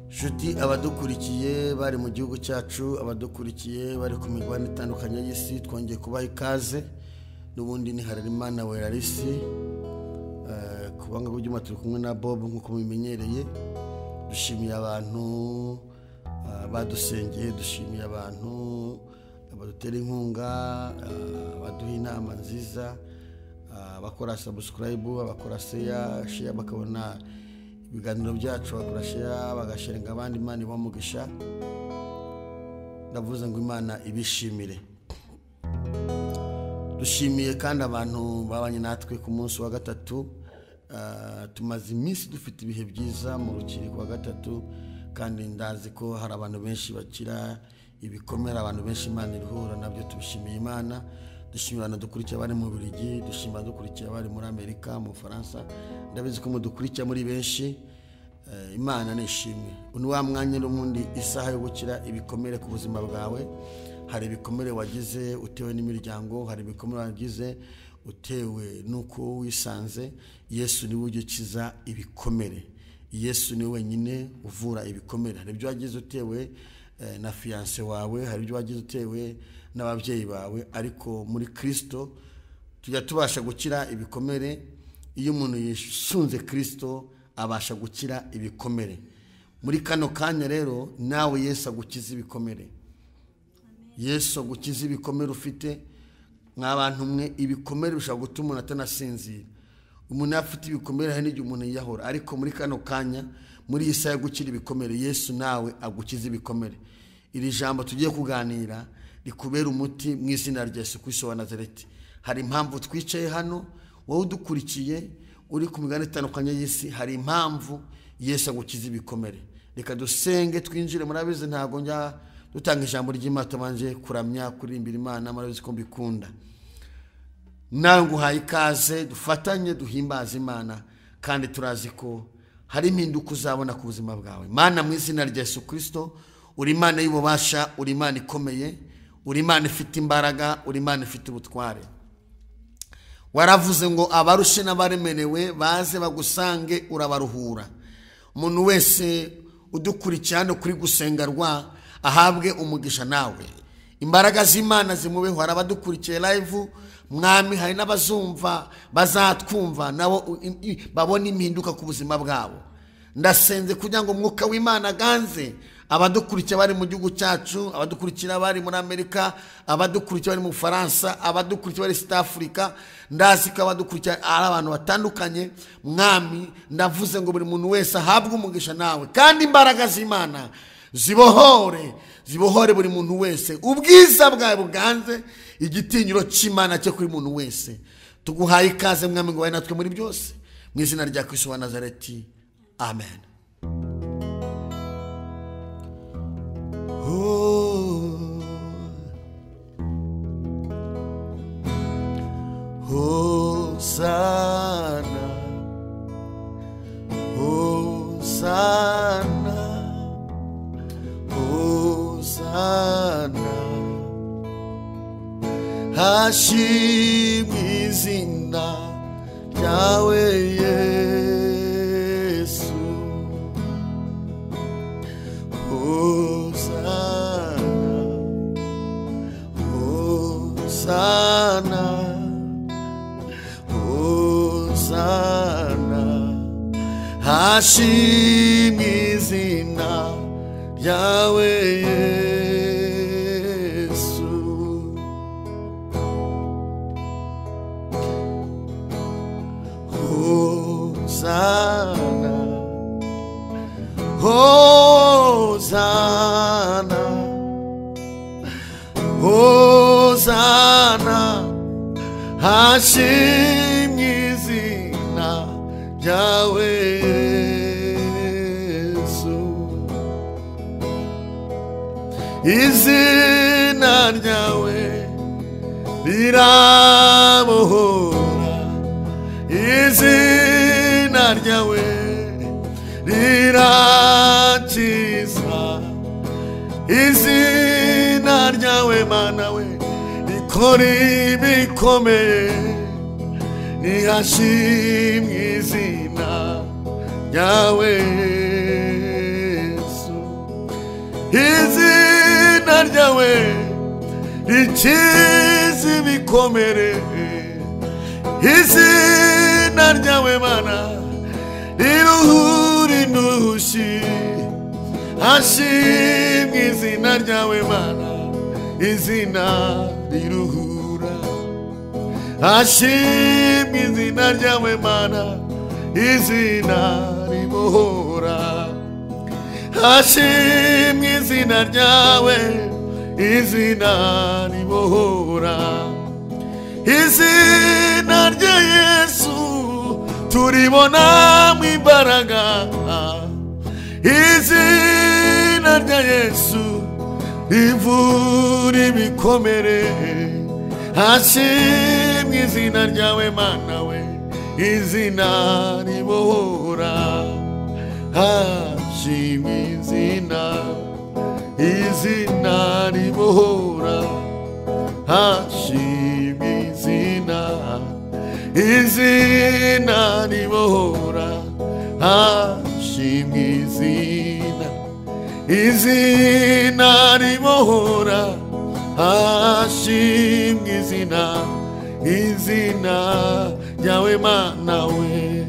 Shuti abadukurikiye bari mu gihugu cyacu, abadukurikiye bari ku migabane itandukanye y'isi, twongeye kubaha ikaze. N'ubundi ni Harerimana wellars, kubanga bw'uma turi kumwe na Bob nkuko mubimenyereye. Dushimiye abantu badusengeye, dushimiye abantu abadutera inkunga, baduha inama nziza, bakora subscribe, bakora share, bakabona ibiganiro byacu, bakora share, bagasharinga abandi. Imana ibamugisha, ndavuze ngo Imana ibishimire. Dushimiye kandi abantu babanye natwe ku munsi wa gatatu. Tumaze iminsi dufite ibihe byiza mu rukiri kwa gatatu, kandi ndazi ko hari abantu benshi bakira ibikomere, abantu benshi Imana iruhura nabyo. Tubishimiye Imana. Dushimira abantu dukurikiye bari mu Bubiligi, dushimira dukurikiye bari muri Amerika, mu Faransa. Ndabizi ko mudukurikiye muri benshi. Imana nishimwe. Uni wa mwanya n'umundi isaha yo gukira ibikomere ku buzima bwawe. Hari ibikomere wagize utewe n'imiryango, hari ibikomere wagize utewe nuko wisanze. Yesu ni we ukiza ibikomere. Yesu ni wenyine uvura ibikomere. Hari ibyo wagize utewe na fiance wawe, hari ibyo wagize utewe n'ababyeyi bawe, ariko muri Kristo tujya tubasha gukira ibikomere. Iyo umuntu yisunze Kristo abasha gukira ibikomere. Muri kano kanya rero nawe Yesu agukiza ibikomere. Yesu agukiza ibikomere ufite. Nk'abantu mwe ibikomere bishobora gutuma umuntu atanasinzira. Umuntu afite ibikomere hari n'igihe umuntu yiyahura, ariko muri kano kanya, muri iyi saha yo gukira ibikomere, Yesu nawe agukiza ibikomere. Iri jambo tugiye kuganira rikubera umuti mu izina rya Yesu Kristo wa Nazareti. Hari impamvu twicaye hano, wowe udukurikiye uri ku migabane itandukanye y'isi, hari impamvu Yesu agukiza ibikomere. Reka dusenge twinjire. Murabizi ntago njya dutanga ijambo ry'Imana tabanje kuramya, kurimbira Imana. Murabizi ko mbikunda. Nanguhaye ikaze, dufatanye duhimbaza Imana, kandi turazi ko hari impinduka uzabona ku buzima bwawe. Mana, mu izina rya Yesu Kristo, uri Imana y'ububasha, uri Imana ikomeye, uri Imana ifite imbaraga, uri Imana ifite ubutware. Waravuze ngo abarushe n'abaremerewe baze bagusange urabaruhura. Umuntu wese udukurikiye hano kuri gusengerwa ahabwe umugisha nawe. Imbaraga z'Imana zimubeho. Hari abadukurikiye live, Mwami, hari n'abazumva bazatwumva nabo babona impinduka ku buzima bwabo. Ndasenze kugira ngo umwuka w'Imana ganze abadukurikiye bari mu gihugu cyacu, abadukurikira bari muri Amerika, abadukurikiye bari mu Faransa, abadukurikiye bari South Africa. Ndazi ko abadukurikiye ari abantu batandukanye. Mwami, ndavuze ngo buri muntu wese ahabwe umugisha nawe, kandi imbaraga z'Imana zibohore buri muntu wese. Ubwiza bwawe buganze, igitinyiro cy'Imana cyo kuri muntu wese. Tuguhaye ikaze Mwami, ngo wabe natwe muri byose, mu izina rya Kristo wa Nazareti. Amen. Hosanna, Hosanna, Hosanna. Hashimwe izina ryawe Yesu. Hosanna, Hosanna, Hosanna. Hashimwe izina ryawe Yesu. Hosanna, Hosanna, Hosanna. Hashimwe izina ryawe Yesu. Izina ryawe rirabohora, izina ryawe rirakiza, izina ryawe Mana we rikora ibikomeye. Nihashimwe izina ryawe Yesu. izina ryawe rikiza ibikomere, izina ryawe Mana riruhura indushyi, hashimwe izina ryawe Mana, izina riruhura, hashimwe izina ryawe Mana, izina ribohora, hashimwe izina ryawe, izina ribohora, izina rya Yesu turibona mu imbaraga, izina rya Yesu rivura ibikomere, hashimwe izina ryawe Mana we, izina ribohora, hashimwe izina, izina ribohora, hashimwe izina, izina ribohora, hashimwe izina, izina ribohora, hashimwe izina, izina ryawe Mana we.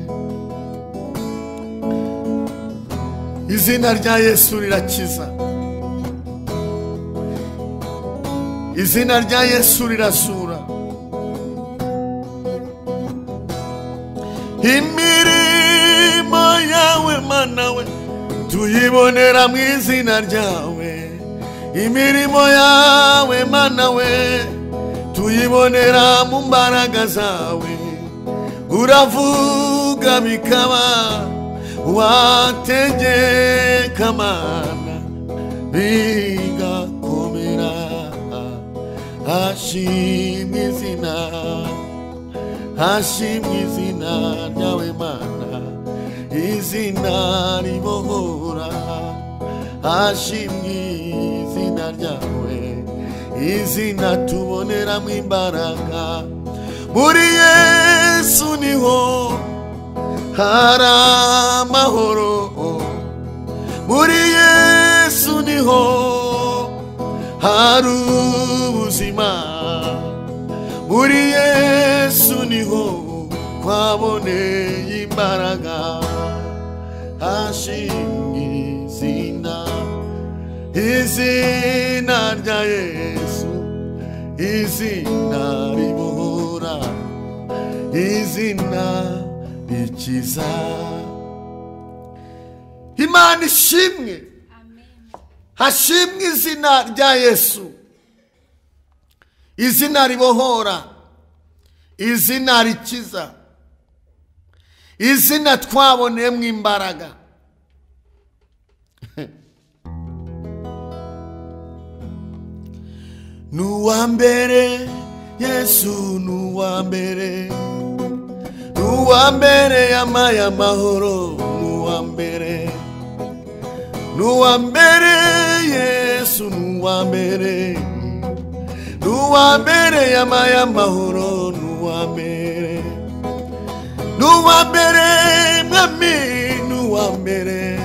Izina rya Yesu rirakiza, izina rya Yesu rirasura, imirimo yawe Mana we tuyibonera mu izina ryawe, imirimo yawe Mana we tuyibonera mu mbaraga zawe, uravuga bikaba, wategeka Mana bigakomera, hashimwe izina, hashimwe izina ryawe Mana, izina ribohora, hashimwe izina ryawe, izina tubonera mu imbaraga, muri Yesu niho hari amahoro, muri Yesu niho hari ubuzima, muri Yesu niho twaboneye imbaraga, hashimwe izina, izina rya Yesu, izina ribohora, izina rikiza. Imana ishimwe, hashimwe izina rya Yesu, izina ribohora, izina rikiza, izina twaboneyemo imbaraga. Nuwa mbere Yesu, nuwa mbere, nuwa mbere yamaye amahoro, nuwa mbere, nuwa mbere Yesu, nuwa mbere, nuwa mbere yamaye amahoro, nuwa mbere, nuwa mbere mwami, nuwa mbere,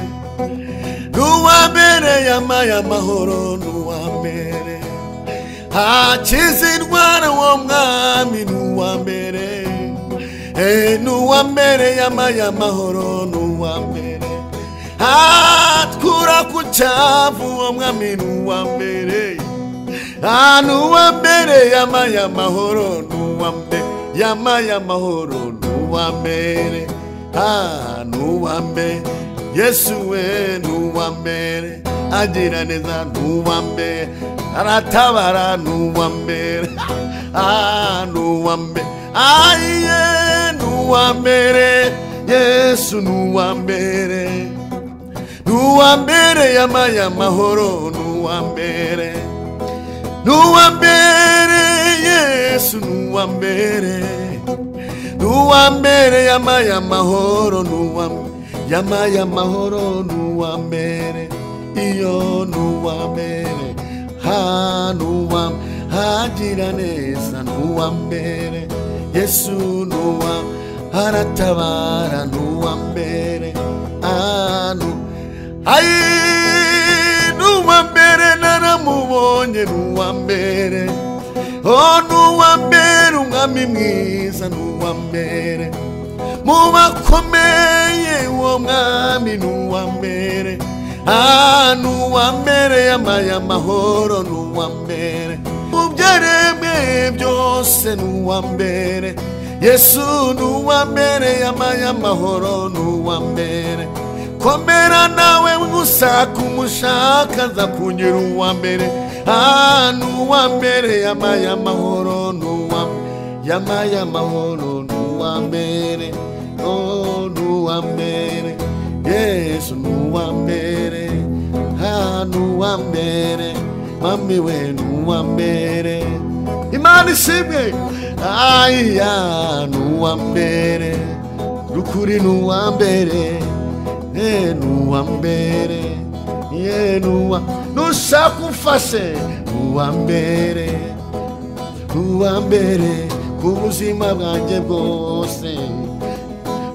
nuwa mbere yamaye amahoro, nuwa mbere, hakiza indwara wo mwami, nuwa mbere, nuwa mbere yamaye amahoro, nuwa mbere, hatkura ku cyavu wo mwami, nuwa mbere, nuwa mbere yamaye amahoro, nuwa mbere yamaye amahoro, nuwa mbere, nuwa mbere Yesu we, nuwa mbere agira neza, nuwa mbere aratabara, nuwa mbere, nuwa mbere, aye nuwa mbere Yesu, nuwa mbere, nuwa mbere yamaye amahoro, nuwa mbere, nuwa mbere Yesu, nuwa mbere, nuwa mbere yamaye amahoro, nuwa yamaye amahoro, nuwa mbere, iyo nuwa mbere, nuwa hagira neza, nuwa mbere Yesu, nuwa aratabara, nuwa mbere, ayi nuwa nabonye n'uwa mbere, oh n'uwa mbere, umwami mwiza n'uwa mbere, mu bakomeye uwo mwami n'uwa mbere, n'uwa mbere yamaye amahoro n'uwa mbere, mu byaremwe byose n'uwa mbere, Yesu n'uwa mbere yamaye amahoro n'uwa mbere, komera nawe ngusaka umushaka nza kunyura uwa mbere, n'uwa mbere yamaye amahoro n'uwa yamaye amahoro n'uwa mbere, oh n'uwa mbere, Yesu n'uwa mbere, n'uwa mbere, mami we n'uwa mbere, Imana ishimwe, n'uwa mbere, rukuri n'uwa mbere, n'uwa mbere, n'uwa nushaka ufashe n'uwa mbere, n'uwa mbere ku buzima bwanjye bwose,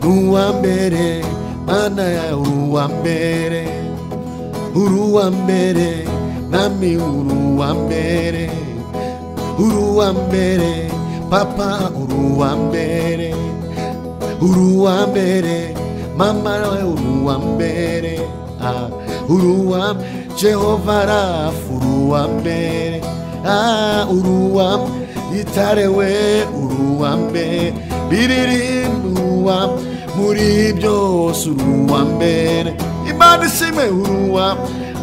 n'uwa mbere, Mana ya uruwa mbere, uruwa mbere, nami uruwa mbere, uruwa mbere, Papa uruwa mbere, uruwa mbere, Mama we uruwa mbere, uruwa Jehova Rafa uruwa mbere, uruwa itare we uruwa mbere, biririmba muri byose uruwa mbere, Imana ishimwe uruwa,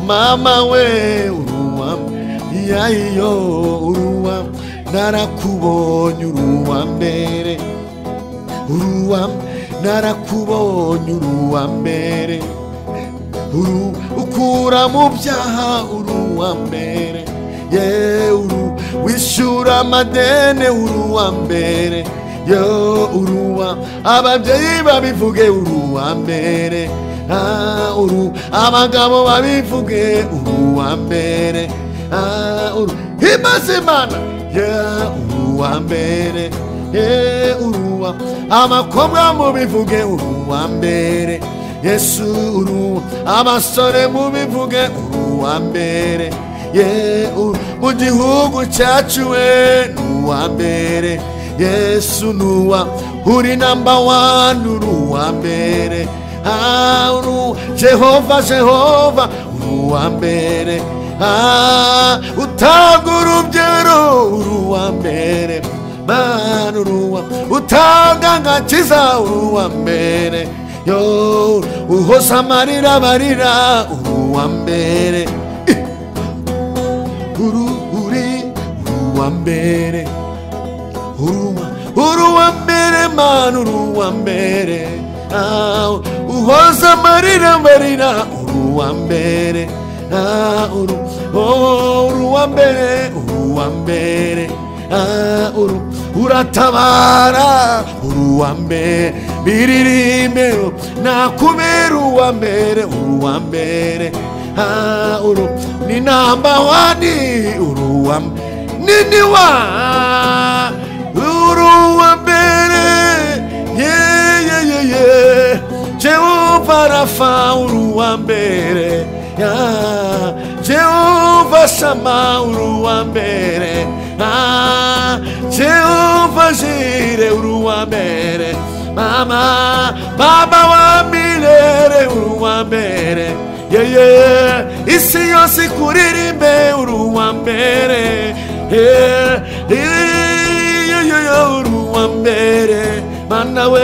Mama we uruwa, yayo uruwa, narakubonye uruwa mbere, uruwa narakubonye uruwa mbere, ukura mu byaha uruwa mbere, wishyura amadene uruwa mbere, uruwa ababyeyi babivuge uruwa mbere, abagabo babivuge uruwa mbere, imaze Imana uruwa mbere, uruwa abakobwa mubivuge uruwa mbere, Yesu uruwa abasore mubivuge uruwa mbere, mu gihugu cyacu we n'uwa mbere, Yesu n'uwa uri number 1 uruwa mbere, Jehova Jehova uruwa mbere, utanga urubyaro uruwa mbere, Mana uruwa utanga agakiza uruwa mbere, uhoza amarira barira uruwa mbere, uri uruwa mbere, uruwa mbere, Mana uruwa mbere, uhoza amarira barira uruwa mbere, uruwa mbere, uruwa mbere, uratabara uruwa mbere, biririmbe nakubera uruwa mbere, uruwa mbere, ni number 1 uruwa nini wa uruwa mbere, Jehova Rafa uruwa mbere, Jehova Shama uruwa mbere, Jehova Jire uruwa mbere, Baba wa milele uruwa mbere, isi yose kuririmbe uruwa mbere, uruwa mbere, Mana we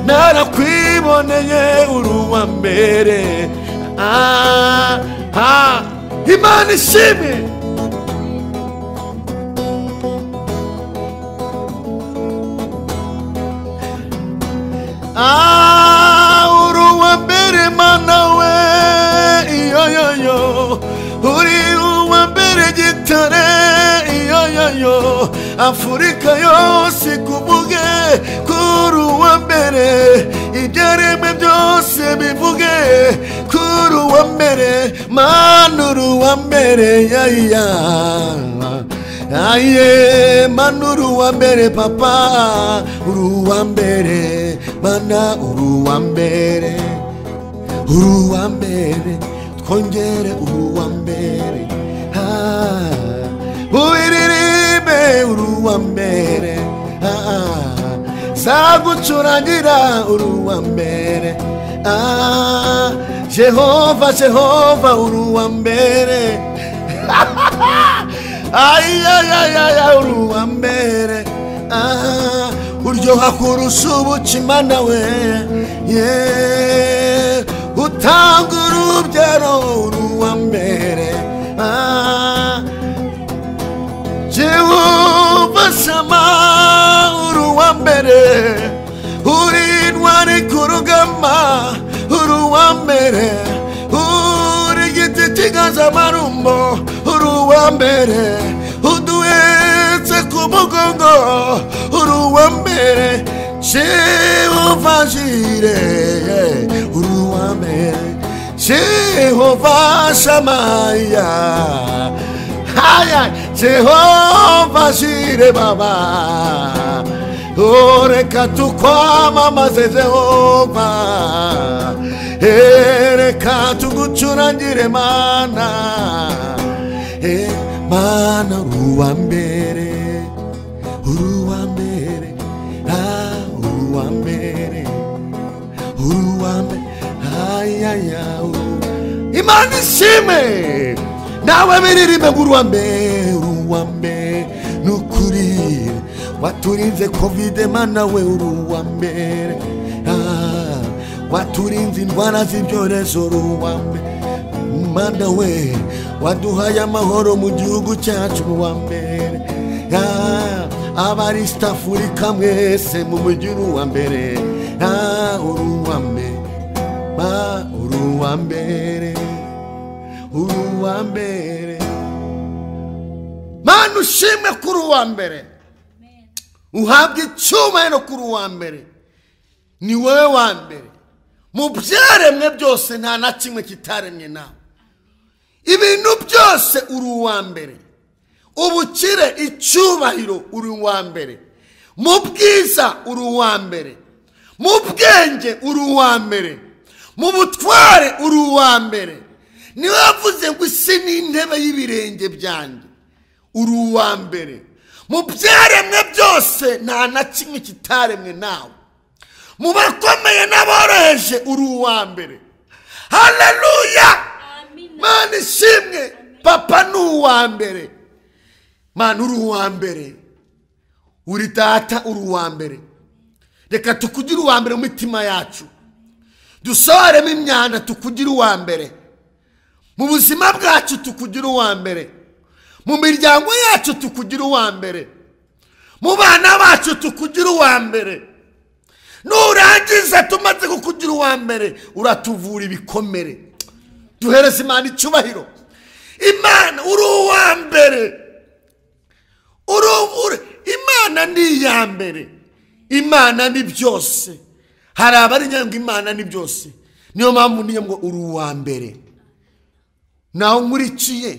narakwiboneye uruwa mbere, Imana ishimwe. Uruwa mbere, Mana we, uri uwa mbere gitare, Afurika yose kuvuge kuri uwa mbere, ibyaremwe byose bivuge kuri uwa mbere, Mana uruwa mbere, Mana uruwa mbere, Papa uruwa mbere, Mana uruwa mbere, uruwa mbere, twongere uruwa mbere, ubiririmbe uruwa mbere zagucurangira uruwa mbere Jehova Jehova uruwa mbere ay uruwa mbere uryoha kurusha ubukimana we utanga urubyaro uruwa mbere Jehova Shama uruwa mbere uri intwari ku rugamba uruwa mbere uri igiti cy'inganzamarumbo uruwa mbere uduhetse ku mugongo uruwa mbere Jehova Jire uruwa mbere Jehova Shamaya Jehova Jire Baba reka tukwamamaze Jehova reka tugucurangire Mana Mana uruwa mbere uruwa mbere uruwa mbere uruwa mbere Imana ishime nawe biririmbe uruwa mbere nukuri waturinze covid Mana we uruwa mbere waturinze indwara z'ibyorezo uruwa mbere Mana we waduhaye amahoro mu gihugu cyacu uruwa mbere abari staff uri kamwese mu mujyi uruwa mbere uruwa mbere uruwa mbere uruwa mbere Mana ushime kuri uwa mbere uhabwe icyubahiro kuri uwa mbere ni wowe wa mbere mu byaremwe byose nta na kimwe kitaremye nawe ibintu byose uri uwa mbere ubukire icyubahiro uri uwa mbere mu bwiza uri uwa mbere mu bwenge uri uwa mbere mu butware uri uwa mbere niwe wavuze ngo isi ni intebe y'ibirenge byanjye uri uwa mbere mu byaremwe byose nta na kimwe kitaremwe nawe mu bakomeye n'aboroheje uri uwa mbere haleluya Mana ishimwe papa ni uwa mbere Mana uri uwa mbere uri data uri uwa mbere reka tukugire uwa mbere mu mitima yacu dusohoremo imyanda tukugire uwa mbere mu buzima bwacu tukugire uwa mbere mu miryango yacu tukugire uwa mbere mu bana bacu tukugire uwa mbere nurangiza tumaze kukugira uwa mbere uratuvura ibikomere duhereze Imana icyubahiro Imana uri uwa mbere Imana ni iya mbere Imana ni byose hari abari nyanga Imana ni byose niyo mpamvu niyo ngo uri uwa mbere naho nkurikiye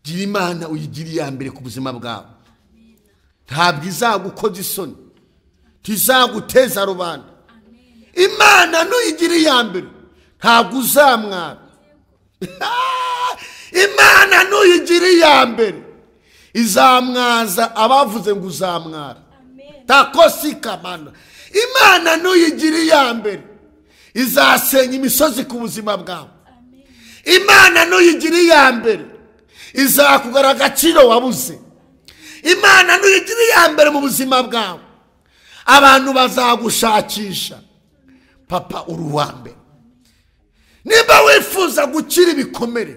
gira Imana uyigira iya mbere ku buzima bwawe ntabwo izagukoza isoni tizaguteza rubanda Imana nuyigira iya mbere ntabwo uzamwara Imana nuyigira iya mbere izamwaza abavuze ngo uzamwara takosika Mana Imana nuyigira iya mbere izasenya imisozi ku buzima bwawe Imana nuyigira iya mbere izakugara agaciro wabuze Imana nuyigira iya mbere mu buzima bwawe abantu bazagushakisha papa uri uwa mbere niba wifuza gukira ibikomere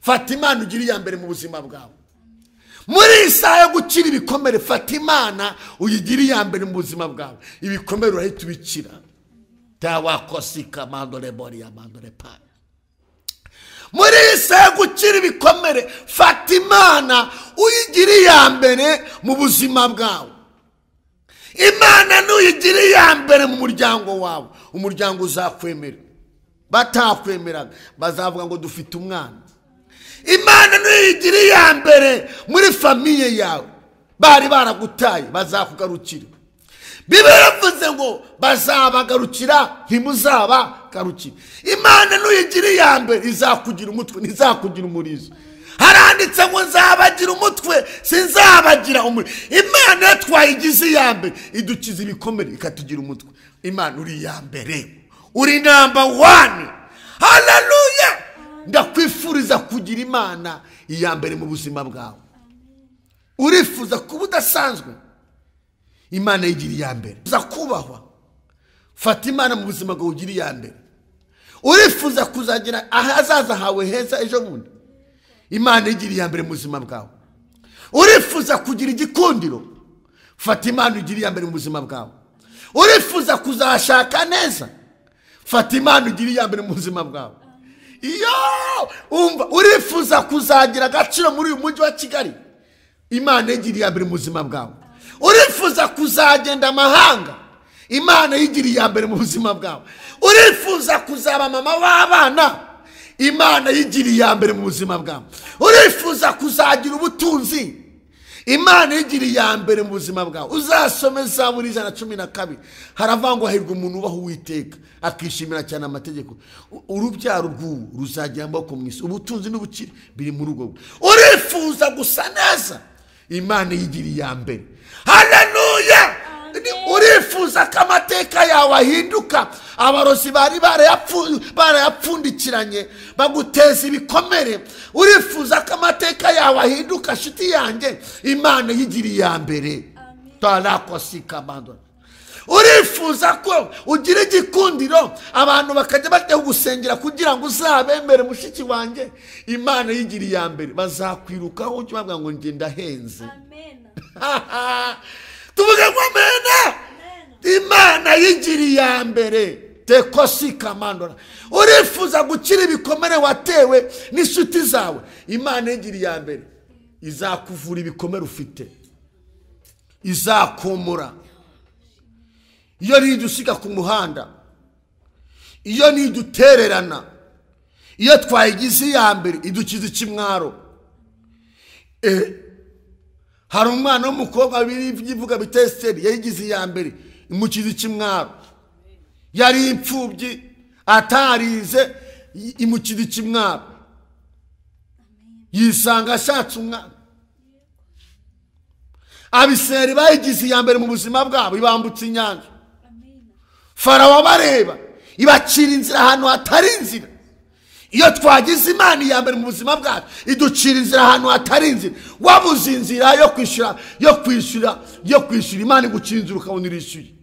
fata Imana ugira iya mbere mu buzima bwawe muri isaha yo gukira ibikomere fata Imana uyigira iya mbere mu buzima bwawe ibikomere urahita ubikira tawakosika mandore bori ya mandore pa muri isaha yo gukira ibikomere fata Imana uyigira iya mbere mu buzima bwawe Imana nuyigira iya mbere mu muryango wawe umuryango uzakwemera batakwemeraga bazavuga ngo dufite umwana Imana nuyigira iya mbere muri famiye yawe bari baragutaye bazakugarukira Bibiliya yavuze ngo bazabagarukira ntimuzabagarukira Imana nuyigira iya mbere izakugira umutwe ntizakugira umurizo haranditse ngo nzabagira umutwe sinzabagira umuri. Imana twayigize iyambere idukiza ibikomere ikatugira umutwe. Imana uri iyambere, uri number 1. Haleluya. Ndakwifuriza kugira Imana iyambere mu buzima bwawe. Urifuza kuba udasanzwe, Imana yigira iyambere. Uza kubahwa, fata Imana mu buzima bwawe ugira iyambere. Urifuza kuzagira ahazaza hawe heza ejo bundi, Imana yigira iyambere mu buzima bwawe. Urifuza kugira igikundiro, fata Imana ugira iyambere mu buzima bwawe. Urifuza kuzashaka neza, fata Imana ugira iyambere mu buzima bwawe. Iyo umva urifuza kuzagira agaciro muri uyu mujyi wa Kigali, Imana yigira iyambere mu buzima bwawe. Urifuza kuzagenda amahanga, Imana yigira iyambere mu buzima bwawe. Urifuza kuzaba mama w'abana, Imana yigira iyambere mu buzima bwawe. Urifuza kuzagira ubutunzi, Imana yigira iyambere mu buzima bwawe. Uzasome Zaburi 112 haravangwa hirwa umuntu ubaho Uwiteka akishimira cyane amategeko. Urubyaro rw'ubu ruzagira amaboko mu isi, ubutunzi n'ubukire biri mu rugo. Urifuza gusa neza, Imana yigira iyambere. Haleluya. Urifuza ko amateka yawe ahinduka, abarozi bari barayapfundikiranye baguteza ibikomere. Urifuza ko amateka yawe ahinduka, nshuti yanjye, Imana yigira iyambere. Urifuza ko ugira igikundiro, abantu bakajya bajya gusengera kugira ngo uzabemere mushiki wanjye, Imana yigira iyambere. Bazakwirukaho ujye bavuga ngo njye ndahenze. Amen. Tuvuge ngo amen. Imana yigira iyambere. Tekosika mandora. Urifuza gukira ibikomere watewe n'ishuti zawe, Imana yigira iyambere. Izakuvura ibikomere ufite, izakumura. Iyo nidusiga ku muhanda, iyo nidutererana, iyo twayigize iyambere idukiza ikimwaro. Hari umwana w'umukobwa bivuga biteseri yayigize iyambere imukiza ikimwaro. Yari impfubyi atarize, imukiza ikimwaro. Yisanga ashatse umwana. Abiseri bayigize iyambere mu buzima bwabo, ibambutse inyanja. Farawo bareba ibacira inzira ahantu hatari inzira. Iyo twagize Imana iyambere mu buzima bwacu, iducira inzira ahantu hatari inzira. Wabuze inzira yo kwishyura Imana igucira inzira ukabona irishyuye.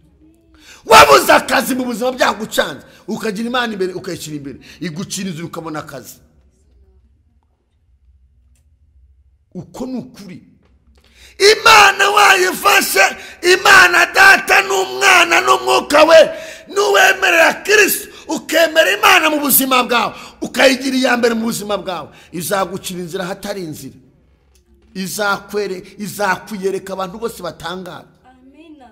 Wabuze akazi mu buzima byagucanze, ukagira Imana imbere ukayishyira imbere, igucira inzira ukabona akazi. Uko nukuri Imana wayifashe, Imana Data n'Umwana n'Umwuka we, nuwemerera Kristo ukemera Imana mu buzima bwawe, ukayigira iyambere mu buzima bwawe, izagucira inzira hatari inzira. Izakuyereka abantu bose batangara. Amina.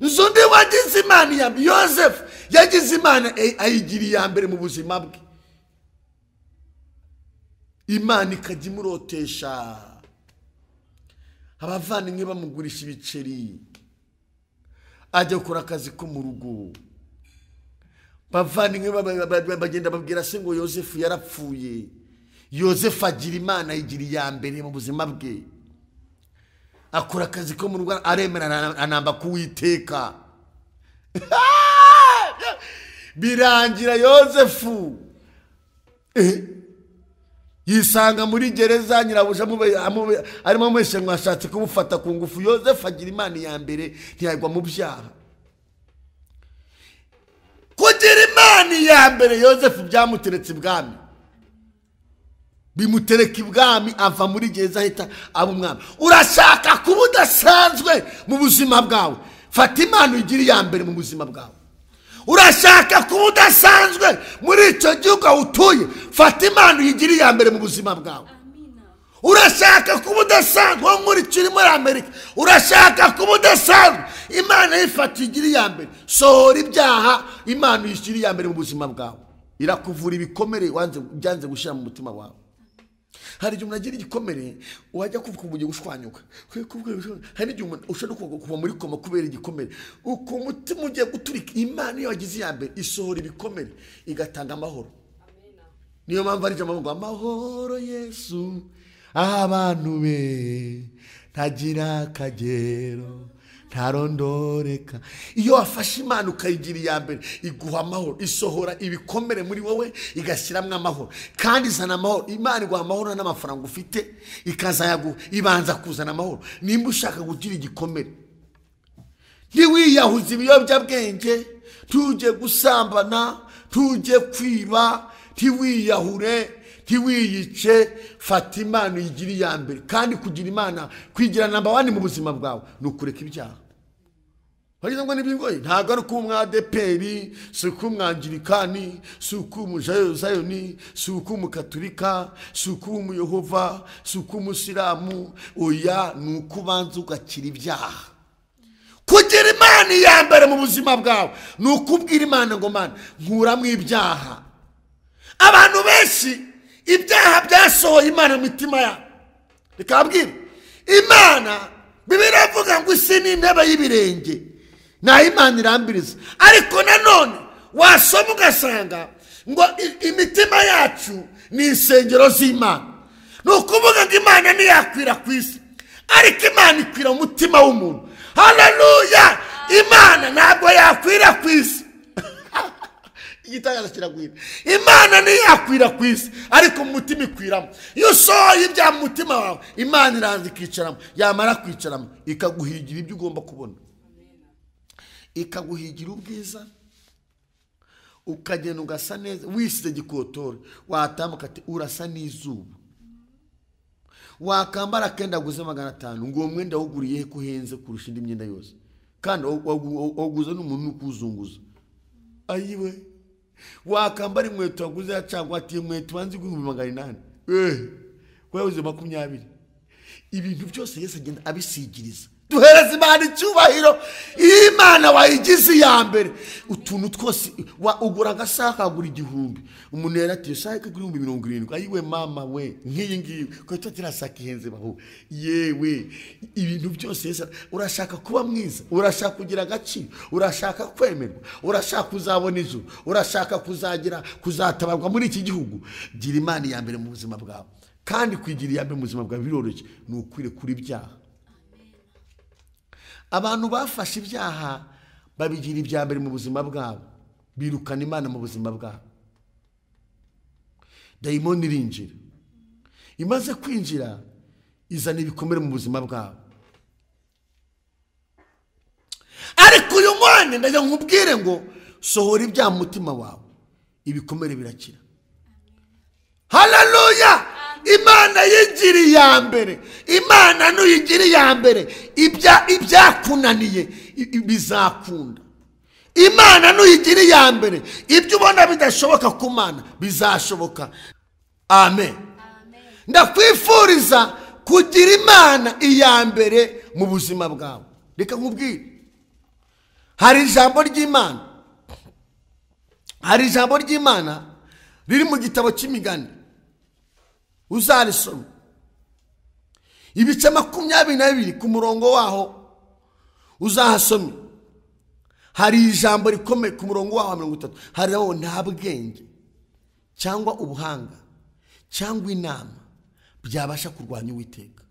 Nzundi wagize Imana iyambere. Yosefu yagize Imana ayigira iyambere mu buzima bwe. Imana ikajya imurotesha. Abavandimwe bamugurisha ibiceri, ajya gukora akazi ko mu rugo. Bavandimwe bagenda babwira se ngo Yosefu yarapfuye. Yosefu agira Imana yigira iyambere mu buzima bwe. Akora akazi ko mu rugo, aremera anamba kuwiteka. Birangira Yosefu yisanga muri gereza, nyirabuja arimo amweshe ngo ashatse kumufata ku ngufu. Yosefu agira Imana iyambere, ntiyagwa mu byaha. Kugira Imana iyambere Yosefu byamuteretse ibwami, bimutereka ibwami, ava muri gereza ahita aba umwami. Urashaka kuba udasanzwe mu buzima bwawe, fata Imana uyigira iyambere mu buzima bwawe. Urashaka kuba udasanzwe muri icyo gihugu utuye, fata Imana uyigira iyambere mu buzima bwawe. Urashaka kuba udasanzwe muri Amerika, urashaka kuba udasanzwe, Imana yifata igira iyambere. Sohora ibyaha, Imana uyishyira iyambere mu buzima bwawe. Irakuvura ibikomere byanze gushyira mu mutima wawe. Hari igihe umuntu agira igikomere, wajya kuvuga ubugiye gushwanyuka. Hari igihe umuntu ushobora kuva muri koma kubera igikomere, uko umutima ugiye guturika. Imana iyo wagize iyambere isohora ibikomere, igatanga amahoro. niyo mpamvu ari jambo ngo amahoro Yesu abantu be ntagira akagero ntarondoreka. Iyo wafashe Imana ukayigira iya mbere iguha amahoro, isohora ibikomere muri wowe igashyiramo amahoro, kandi izana amahoro. Imana iguha amahoro n'amafaranga ufite ikazayaguha, ibanza kuzana amahoro. Nimba ushaka kugira igikomere, ntiwiyahuze ibiyobyabwenge, tujye gusambana, tujye kwiba, ntiwiyahure, ntiwiyice. Fata Imana uyigire iya mbere, kandi kugira Imana, kwigira namba wani mu buzima bwawe ni ukureka ibyaha. Wagize ngo nibingoye, ntabwo ari kuba umwadeperi, si kuba umwangirikani, si kuba umujayoni, si kuba umukatolika, si kuba umuyehova, si kuba umusilamu. Oya, ni uko ubanza ugakira ibyaha. Kugira Imana iya mbere mu buzima bwawe ni ukubwira Imana ngo Mana nkuramo ibyaha. Abantu benshi ibyaha byasohoye Imana mu mitima yabo. Reka mbwira Imana, Bibiliya ivuga ngo isi ni intebe y'ibirenge, naho Imana irambiriza. Ariko nanone wasoma ugasanga ngo imitima yacu ni insengero z'Imana. Ni ukuvuga ngo Imana ntiyakwira ku isi, ariko Imana ikwira mu mutima w'umuntu. Haleluya! Imana ntabwo yakwira ku isi. Igitangaza kiragwira. Imana ntiyakwira ku isi, ariko mu mutima ikwiramo. Iyo usohoye ibya mu mutima wawe, Imana iraza ikicaramo. Yamara kwicaramo ikaguhigira ibyo ugomba kubona, ikaguhigira ubwiza, ukagenda ugasa neza, wisize gikotore, watambuka ati urasa n'izuba. Wakambara akenda guze 500, ngo uwo mwenda wuguriye ko henze kurusha indi myenda yose, kandi waguza n'umuntu ukuzunguza. Ayiwe, wakambara inkweto waguze cyangwa ati inkweto banzi guhumbi 800, kwabuze 20. Ibintu byose Yesu agenda abisigiriza. Duhereze Imana icyubahiro. Imana wayigize iya mbere. Utuntu twose ugura agasaka agura 1000, umuntu yaratiye saka kuri 70. Ayiwe mama we, nkiyi ngiyi ko tutirasaka ihenze baho. Yewe, ibintu byose Yesu, urashaka kuba mwiza, urashaka kugira agaciro, urashaka kwemerwa, urashaka kuzabona ijuru, urashaka kuzatabarwa muri iki gihugu. Gira Imana iya mbere mu buzima bwawe, kandi kwigira iya mbere mu buzima bwawe biroroshye. Ni ukwire kuri ibyaha. Abantu bafashe ibyaha babigira ibya mbere mu buzima bwabo, birukana Imana mu buzima bwabo. Dayimoni irinjira, imaze kwinjira izana ibikomere mu buzima bwabo. Ariko uyu mwana ndaje nkubwire ngo sohora ibyaha mu mutima wawe, ibikomere birakira. Haleluya! Imana yigiriye iya mbere. Imana nuyigiriye iya mbere, ibyakunaniye bizakunda. Imana nuyigiriye iya mbere, ibyo ubona bidashoboka ku Mana bizashoboka. Amen. Ndakwifuriza kugira Imana iya mbere mu buzima bwawe. Reka nkubwire, hari ijambo ry'Imana riri mu gitabo cy'Imigani. Uzarisoma ibice 22 ku murongo waho uzahasome. Hari ijambo rikomeye ku murongo waho 30. Hari aho nta bwenge cyangwa ubuhanga cyangwa inama byabasha kurwanya Uwiteka.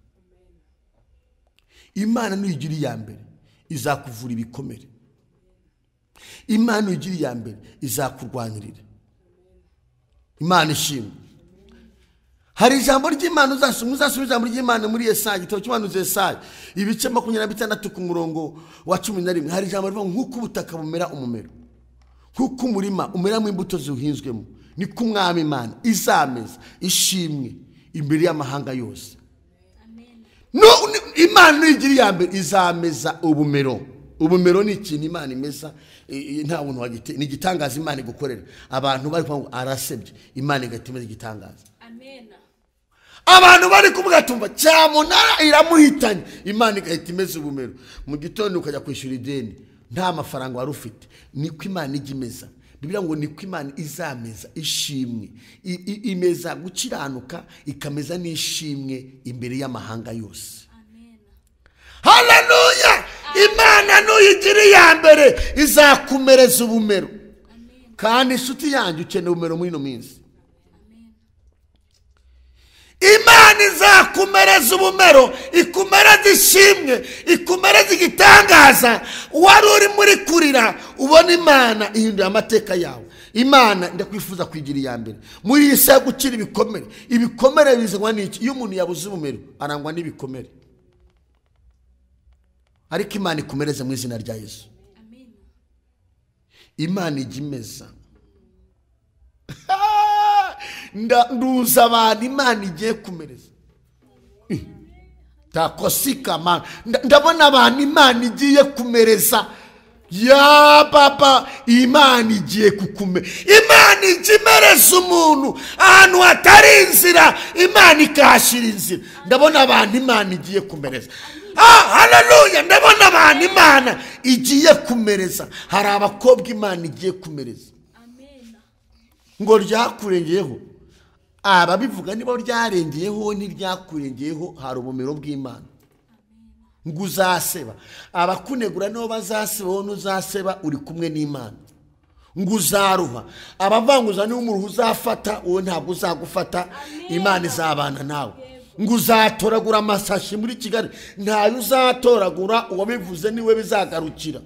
Imana nuyigiriye iya mbere izakuvura ibikomere. Imana nuyigiriye iya mbere izakurwanirira. Imana ishimwe. Hari ijambo ry'Imana uzasoma ijambo ry'Imana muri Yesaya, igitabo cy'umuhanuzi Yesaya, ibice 26 ku murongo wa 11. Hari ijambo rivuga nk'uko ubutaka bumera umumero, nk'uko umurima umeramo imbuto zuhinzwemo, niko Umwami Imana izameza ishimwe imbere y'amahanga yose. Imana nuyigiriye iya mbere izameza ubumero. Ubumero ni ikintu Imana imeza, nta muntu wagite, ni igitangaza Imana igukorera. Abantu bari kuvuga ngo arasebye, Imana igatimeza igitangaza. Amen. Abantu bari kuvuga tumva cyamunara iramuhitanye, Imana igahita imeza ubumero. Mu gitondo ukajya kwishyura ideni, nta mafaranga wari ufite. Niko Imana igimeza. Bibiliya ngo niko Imana izameza ishimwe, imeza gukiranuka, ikameza n'ishimwe imbere y'amahanga yose. Amen. Haleluya! Imana nuyigiriye iya mbere izakumereza ubumero. Kandi inshuti yanjye ukeneye ubumero muri ino minsi. imana izakumereza ubumero, ikumereza ishimwe, ikumereza igitangaza. Wari uri muri kurira, ubona imana ihindura amateka yawe. Imana ndakwifuza kwigira iya mbere muri iyi si yo gukira ibikomere. Ibikomere bizanwa n'iki? Iyo umuntu yabuze ubumero arangwa n'ibikomere, ariko imana ikumereze mu izina rya Yesu. Imana ijya imeza. Nduza abantu imana igiye kumereza. Takosika mana, ndabona abantu imana igiye kumereza. Ya baba, imana igiye kukume. Imana ijya imereza umuntu ahantu hatari inzira, imana ikahashyira inzira. Ndabona abantu imana igiye kumereza. Haleluya, ndabona abantu imana igiye kumereza. Hari abakobwa imana igiye kumereza. Ngo ryakurengeyeho, ababivuga nibo ryarengeyeho ntiryakurengeyeho. Hari ubumero bw'Imana. Ngo uzaseba, abakunegura nibo bazaseba, wowe ntuzaseba, uri kumwe n'Imana. Ngo uzaruha, abavanguza niba umuruhu uzafata, wowe ntabwo uzagufata. Imana izabana nawe. Ngo uzatoragura amasashi muri Kigali, ntayo uzatoragura, uwabivuze niwe bizagarukira.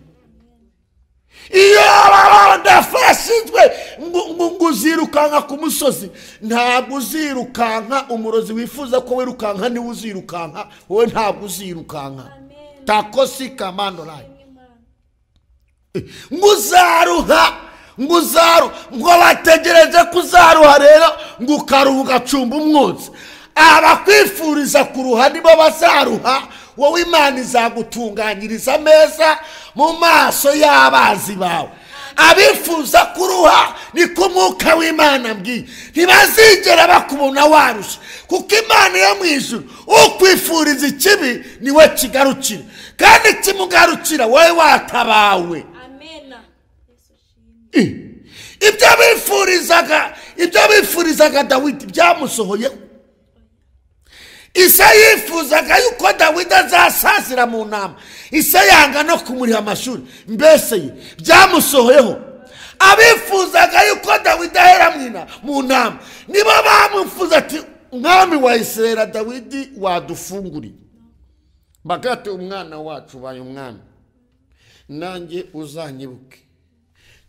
Iyo ndafashijwe ngo uzirukanka ku musozi, ntabwo uzirukanka. Umurozi wifuza ko wirukanka niwe uzirukanka, wowe ntabwo uzirukanka. Takosika mandolayi. Ngo uzaruha, ngo bategereje kuzaruha rero, ngo ukaruha ugacumba umwotsi. Abakwifuriza kuruha nibo bazaruha, wowe Imana izagutunganyiriza ameza mu maso y'abazi bawe. Abifuza kuruha niko Umwuka w'Imana mbwiye, ntibazigera bakubona warushye, kuko Imana yo mu ijuru ukwifuriza ikibi niwe kigarukira, kandi kimugarukira wowe watabawe. Ibyo bifurizaga Dawidi byamusohoyeho. Ise yifuzaga yuko Dawidi azasazira mu ntama, ise yanga no kumuriha amashuri, mbese byamusohoyeho. Abifuzaga yuko Dawidi ahera mu ntama nibo bamufuza ati, mwami wa Isirayeli Dawidi wadufunguriye. Bagate umwana wacu baye umwana, nanjye uzanyibuke.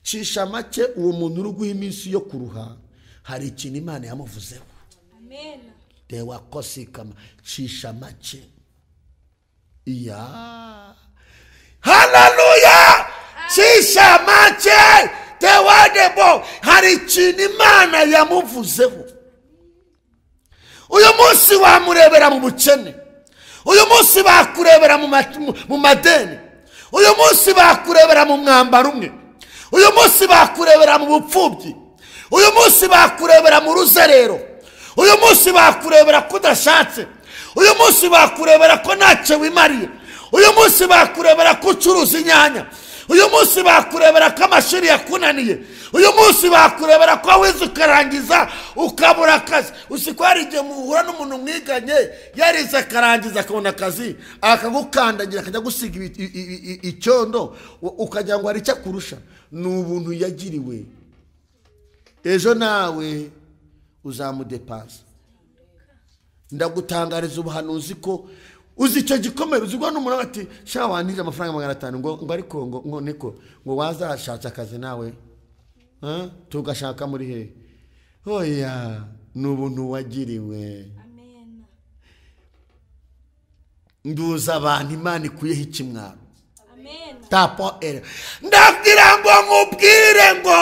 Cisha make uwo muntu uri guha iminsi yo kuruha, hari ikintu Imana yamuvuzeho. Amen. Dewa kosikama, cisha make. Ya haleluya, cisha make. Dewa debo, hari ikintu Imana yamuvuzeho. Uyu munsi wamurebera mu bukene, uyu munsi bakurebera mu madeni, uyu munsi bakurebera mu mwambaro umwe, uyu munsi bakurebera mu bupfubyi, uyu munsi bakurebera mu ruzerero, uyu munsi bakurebera ko udashatse, uyu munsi bakurebera ko ntacyo wimariye, uyu munsi bakurebera ko ucuruza inyanya, uyu munsi bakurebera ko amashuri yakunaniye, uyu munsi bakurebera ko wize ukarangiza ukabura akazi. Usiko hari igihe muhura n'umuntu mwiganye yarize akarangiza akabona akazi, akagukandagira akajya gusiga icyondo, ukagira ngo hari icyo akurusha. Ni ubuntu yagiriwe. Ejo nawe uzamudepasa. Ndagutangariza ubuhanuzi ko uzi icyo gikomere. Uzigwa n'umuntu ati sha wanije amafaranga 500 ngo ariko ngo niko ngo wazashatse akazi nawe tugashaka muri he. Oya, ni ubuntu wagiriwe. Amen. Nduza abantu Imana ikuyeho ikimwaro. Amen. Tapo ere. Ndagira ngo nkubwire ngo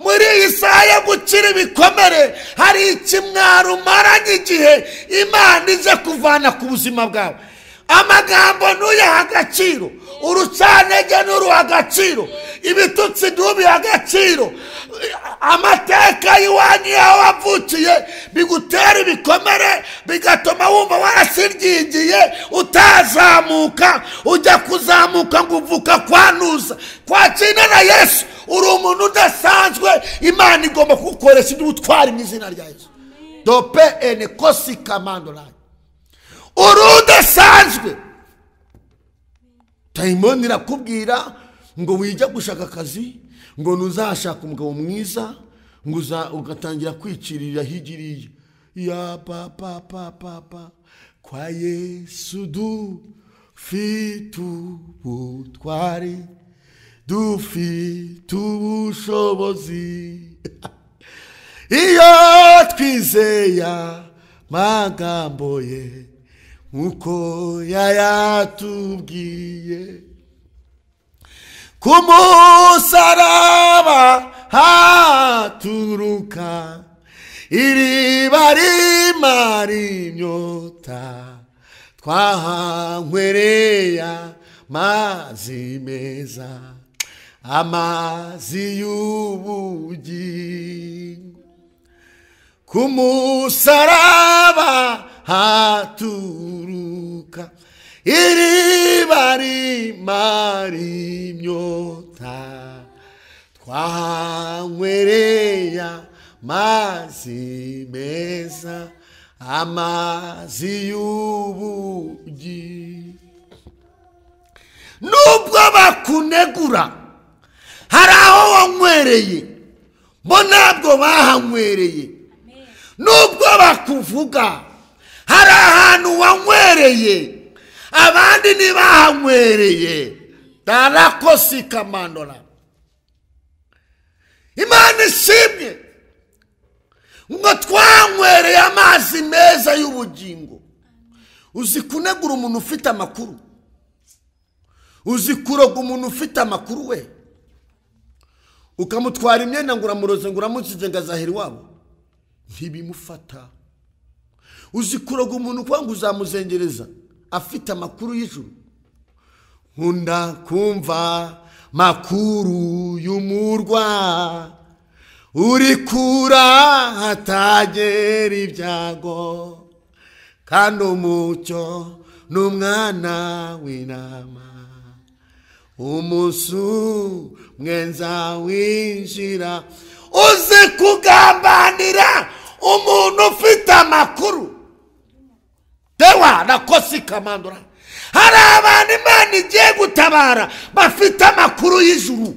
muri iyi saha yo gukira ibikomere hari ikimwaro umaranye igihe Imana ize kuvana ku buzima bwawe. Amagambo ntuyaha agaciro, urucanege nturuha agaciro, ibitutsi ntubiha agaciro. Amateka y'iwanyu yawe wavukiye bigutera ibikomere, bigatuma wumva warasiryigiye utazamuka. Ujya kuzamuka ngo uvuka kwanuza kwakina na Yesu. Uri umuntu udasanzwe, Imana igomba kugukoresha n'ubutwari mu izina rya Yesu. Dope ene kosi kamandora. Urudasanzwe. Tayimoni irakubwira ngo wijya gushaka akazi, ngo ntuzashaka umugabo mwiza, ngo ugatangira kwicirira higiriye. yaba kwa Yesu dufite ubutwari, dufite ubushobozi. Iyo twizeye amagambo ye nkuko yayatubwiye, ku musaraba haturuka iriba rimara inyota, twahanywereye amazi meza, amazi y'ubugingo. Ku musaraba haturuka iriba rimara inyota, twahanywereye amazi meza, amazi y'ubugingo. Nubwo bakunegura, hari aho wanywereye, bo ntabwo bahanywereye. Nubwo bakuvuga, hari ahantu wanywereye, abandi ntibahanywereye. Darakosi kamandora. Imana ishimye ngo twanywereye amazi meza y'ubugingo. Uzi kunegura umuntu ufite amakuru? Uzi kuroga umuntu ufite amakuru we? Ukamutwara imyenda ngo uramuroze ngo uramukize ngo azahera iwabo? Ntibimufata. Uzi kuroga umuntu kwa ngo uzamuzengereza afite amakuru y'ijuru? Nkunda kumva makuru y'umurwa, uri kura hatagera ibyago, kandi umucyo n'umwana w'intama, umusu mwenza winjira. Uzi kugambanira umuntu ufite amakuru? Dewa nakosi kamandora. Hari abantu Imana igiye gutabara bafite amakuru y'ijuru.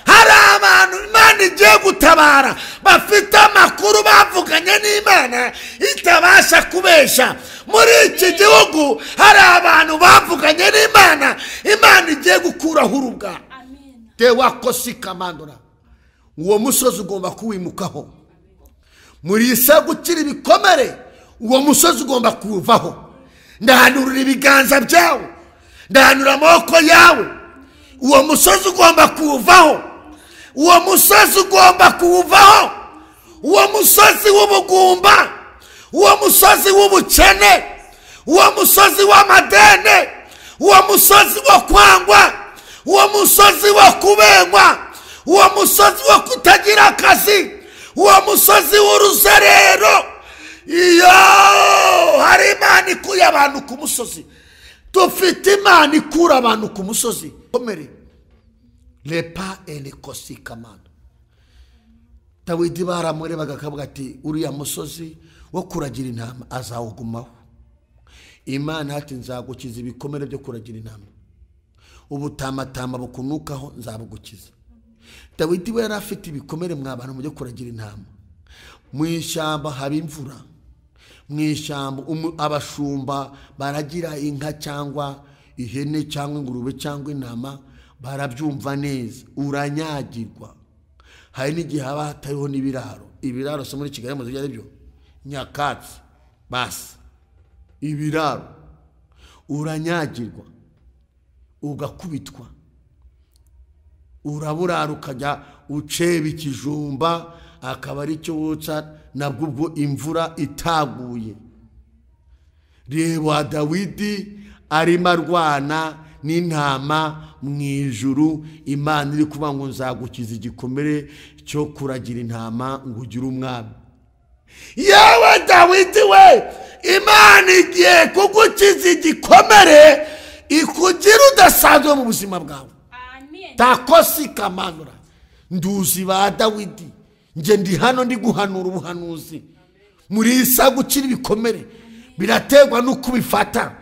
Hari abantu Imana igiye gutabara bafite amakuru bavuganye n'Imana itabasha kubesha. Muri iki gihugu hari abantu bavuganye n'Imana, Imana igiye gukuraho urubwa. Dewa kosi kamandora. Uwo musozi ugomba kuwimukaho. Muri isa gukira ibikomere, uwo musozi ugomba kuvaho. Ndahanurira ibiganza byawe, ndahanura amaboko yawe, uwo musozi ugomba kuvaho. Uwo musozi ugomba kuvaho. Uwo musozi w'ubugumba, uwo musozi w'ubukene, uwo musozi w'amadene, uwo musozi wo kwangwa, uwo musozi wo kubengwa, uwo musozi wo kutagira akazi, uwo musozi w'uruzerero. Iyo hari Imana ikuye abantu ku musozi. Dufite Imana ikura abantu ku musozi. Komere lepa elekosi kamando. Dawidi baramureba bakavuga ati uriya musozi wo kuragira intama azawugumaho. Imana ati nzagukiza ibikomere byo kuragira intama, ubutamatama bukunukaho nzabugukiza. Dawidi we yari afite ibikomere mw'abantu byo kuragira intama. Mu ishyamba haba imvura, mu ishyamba abashumba baragira inka cyangwa ihene cyangwa ingurube cyangwa intama, barabyumva neza, uranyagirwa. Hari n'igihe haba hatariho n'ibiraro. Ibiraro se muri Kigali muzi byari byo nyakatsi basi. Ibiraro uranyagirwa, ugakubitwa, uraburara ukajya uceba ikijumba, akaba ari cyo wotsa nabwo ubwo imvura itaguye. Reba Dawidi arimo arwana n'intama mu ijuru. Imana iri kuvuga ngo nzagukiza igikomere cyo kuragira intama ngo ugire umwami. Yewe Dawidi we, Imana igiye kugukiza igikomere ikugira udasanzwe mu buzima bwawe. Takosi kamanura. Nduzi ba Dawidi, nje ndi hano ndi guhanura ubuhanuzi. Muri isa gukira ibikomere biraterwa nuko ubifata,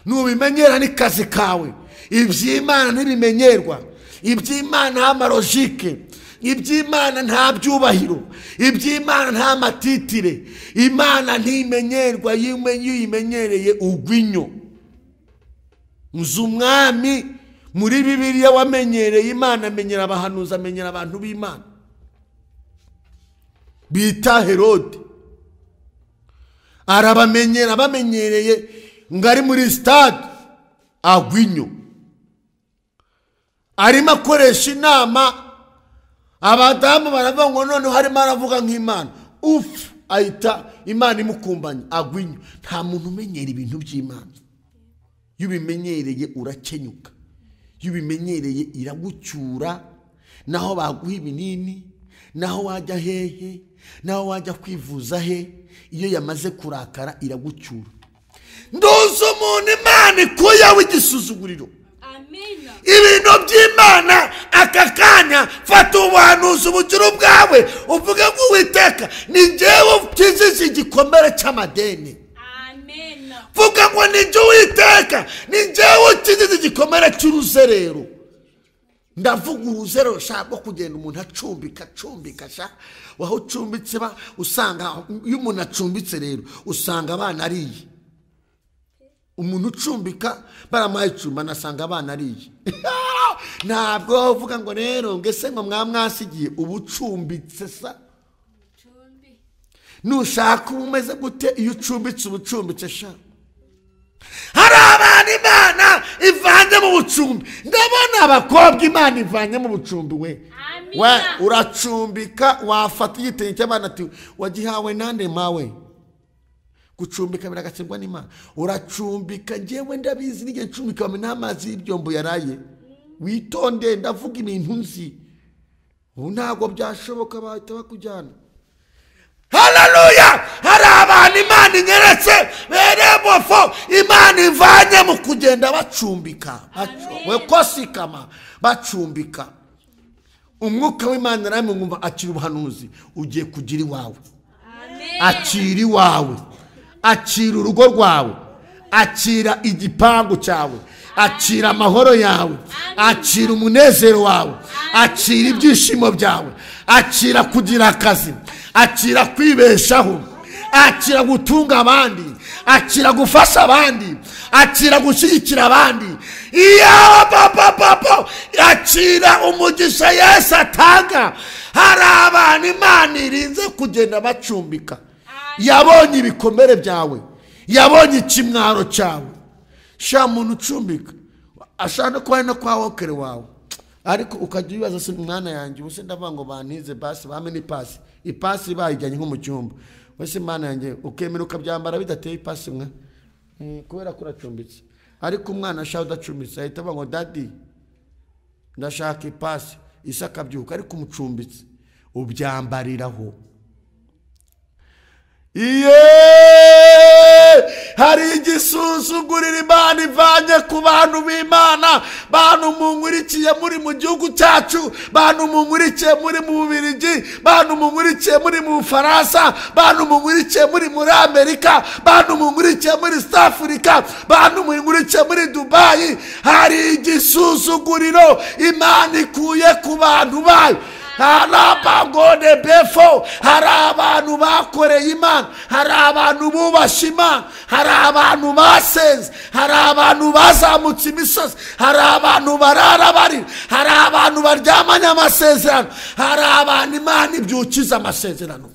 nubimenyera n'ikazi kawe. Iby'Imana ntibimenyerwa, iby'Imana amarojike. iby'Imana nta byubahiro, iby'Imana nta matitire, Imana ntimenyerwa, yimenyereye ugwinyo. Nzi umwami muri Bibiliya wamenyereye Imana, amenyera abahanuzi, amenyera abantu b'Imana bita Herode. Arabamenyera, bamenyereye ngari muri stade agwinyo, arimo akoresha inama, abadamu baravuga ngo none harimo aravuga nk'Imana, ahita Imana imukumbanya agwinyo. Nta muntu umenyera ibintu by'Imana. Iyo ubimenyereye urakenyuka, iyo ubimenyereye iragucyura, naho baguha ibinini, naho wajya hehe, naho wajya kwivuza he, iyo yamaze kurakara iragucyura. Nduzi umuntu Imana ikuyeho igisuzuguriro. Amina. Ibintu by'Imana aka kanya fata ubuhanuzi ubugiro bwawe, uvuge ngo Uwiteka ni njyewe ukijije igikomere cy'amadeni. Amina. Vuga ngo ni njye Uwiteka, ni njyewe ukijije igikomere cy'uruzerero. Ndavuga uruzerero shaka kugenda umuntu acumbika sha, waho ucumbitse ba usanga, iyo umuntu acumbitse rero usanga abana ariye. Umuntu ucumbika baramuhaye icumba nasanga abana ariye. Ntabwo uvuga ngo rero ngese ngo mwamwasigiye ubucumbitse sa. Nushaka umeze gute iyo ucumbitse ubucumbitse sha. Hari abantu Imana ivanye mu bucumbi. Ndabona abakobwa Imana ivanye mu bucumbi we. We uracumbika, wafata igitenge cy'abana ati wagihawe nande mawe. Gucumbika biragatsindwa n'Imana. Uracumbika, njyewe ndabizi nige ncumbika wame n'amazi y'ibyombo yaraye. Witonde, ndavuga ibintu nzi. Ntabwo byashoboka bahita bakujyana. Haleluya! Hari abantu Imana inyeretse beremofo, Imana ivanye mu kugenda bacumbika. We kosikama bacumbika. Umwuka w'Imana ramwe ngumva akiri ubuhanuzi ugiye kugira iwawe. Akiri iwawe, akira urugo rwawe, akira igipangu cyawe, akira amahoro yawe, akira umunezero wawe, akira ibyishimo byawe, akira kugira akazi, akira kwibeshaho, akira gutunga abandi, akira gufasha abandi, akira gushyigikira abandi. Iya papa akira umugisha Yesu atanga. Hari abantu Imana irinze kugenda bacumbika. Yabonye ibikomere byawe, yabonye ikimwaro cyawe. Sha muntu ucumbika ashaka ko no kwa wokere wawe, ariko ukajya ubibaza se mwana yanjye ubuse ndavuga ngo bantize basi bame ni pasi, ipasi bayijyanye nko mu cyumba. Wese Imana yanjye ukemera ukabyambara bidateye ipasi mwe kubera ko uracumbitse. Ariko umwana ashaka udacumbitse ahita avuga ngo daddy ndashaka ipasi, isaka byuka. Ariko umucumbitse ubyambariraho. Hari igisuzuguriro Imana ivanye ku bantu b'Imana, bantu munkurikiye muri mu gihugu cyacu, bantu munkurikiye muri mu Bubiligi, bantu munkurikiye muri mu Bufaransa, bantu munkurikiye muri Amerika, bantu munkurikiye muri South Africa, bantu munkurikiye muri Dubai. Hari igisuzuguriro Imana ikuye ku bantu bayo. Harabagode befo, hari abantu bakoreye Imana, hari abantu bubasha Imana, hari abantu basenze, hari abantu bazamutse imisozi, hari abantu barara bari, hari abantu baryamanye amasezerano, hari abantu Imana ibyukiza amasezerano.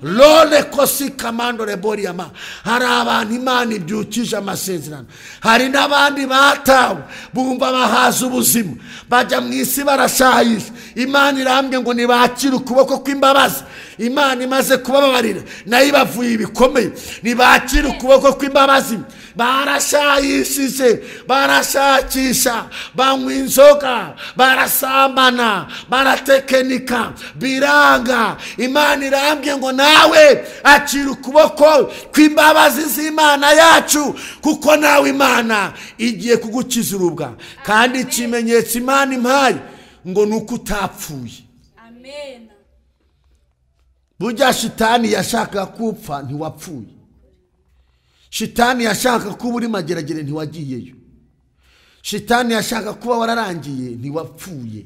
Lole kosi kamando rebori yama. Hari abantu Imana ibyukije amasezerano. Hari n'abandi batawe bumva bahaza ubuzima, bajya mu isi barashayisha. Imana irambye ngo nibakire ukuboko kw'imbabazi. Imana imaze kubabarira nayo bavuye ibikomeye, nibakire ukuboko kw'imbabazi. Barashayishije, barashakisha, banywa inzoga, barasambana, baratekenika, biranga. Imana irambye ngo nawe akira ukuboko kw'imbabazi z'Imana yacu, kuko nawe Imana igiye kugukiza urubwa. Kandi ikimenyetso Imana impaye ngo nuko utapfuye. Amen. Burya shitani yashaka kupfa ntiwapfuye. Shitani yashaka kuba uri mageragere ntiwagiyeyo. Shitani yashaka kuba wararangiye ntiwapfuye.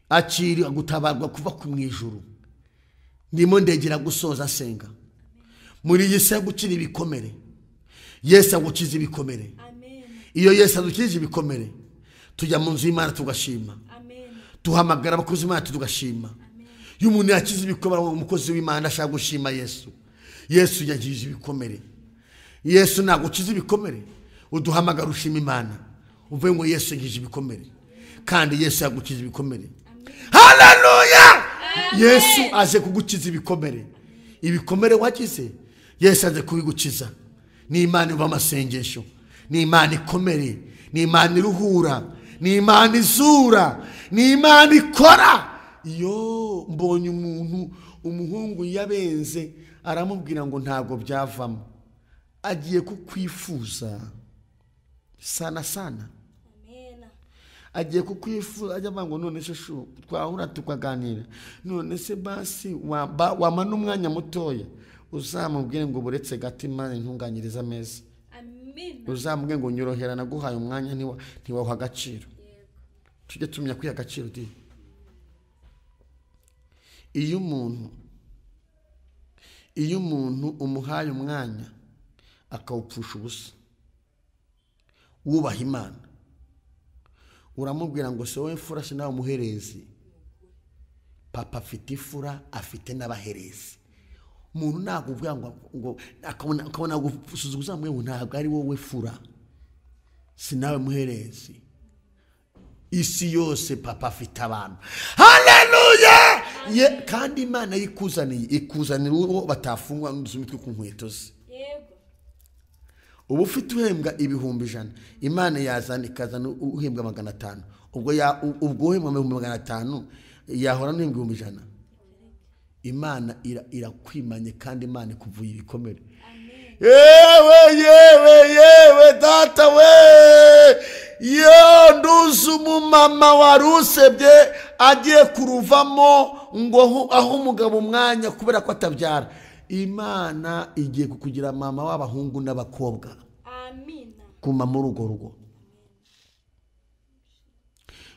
akiri gutabarwa kuva ku mwijuru. Ndimo ndegera gusoza asenga muri iyi se gukira ibikomere. Yesu agukiza ibikomere. Iyo Yesu adukije ibikomere tujya mu nzu y'Imana tugashima. Tuhamagara abakozi b'Imana tugashima. Iyo umuntu yakize ibikomere umukozi w'Imana ashaka gushima Yesu. Yesu yagije ibikomere. Yesu nagukiza ibikomere uduhamagara ushima Imana uvuye ngo Yesu yagije ibikomere kandi Yesu yagukiza ibikomere. Haleluya! Yesu aje kugukiza ibikomere. Ibikomere wagize Yesu aje kubigukiza. Ni Imana y'amasengesho, ni Imana ikomere, ni Imana iruhura, ni Imana izura, ni Imana ikora. Yo mbonye umuntu umuhungu yabenze aramubwira ngo ntago byavamo, agiye kukwifuza sana sana. Agiye kukwifuza ajya bango none se shu twahura tukaganira none se basi wamana umwanya mutoya uzamubwire ngo buretse gatima intunganyiriza meza. Uzamubwire ngo nyorohera naguhaye umwanya ntiwaha agaciro. Tujye tumenya kwiha agaciro di. Iyo umuntu umuhaye umwanya akawupfusha ubusa, wubaha Imana, uramubwira ngo se wowe mfura se nawe umuherezi. Papa afite ifura, afite n'abaherezi. Umuntu nakuvuga ngo akabona gusuzuguza mwe ntabwo ari wowe fura, sinawe muherezi. Isi yose papa afite abantu. Haleluya! Kandi Imana ikuzanira uwo batafungwa n'uzumitwe ku nkweto ze. Ubu ufite uhembwa 1,100, Imana yazana ikazana uhembwa 500. Ubwo uhembwa 500 yahora n'ihembwa 1,100. Imana irakwimanye kandi Imana ikuvuye ibikomere. Yewe data we! Yo nduzi umumama warusebye agiye kuruvamo ngo aho umugabo umwanya kubera ko atabyara. Imana igiye kukugira mama w'abahungu n'abakobwa. Amina. Kuma muri ugo rugo.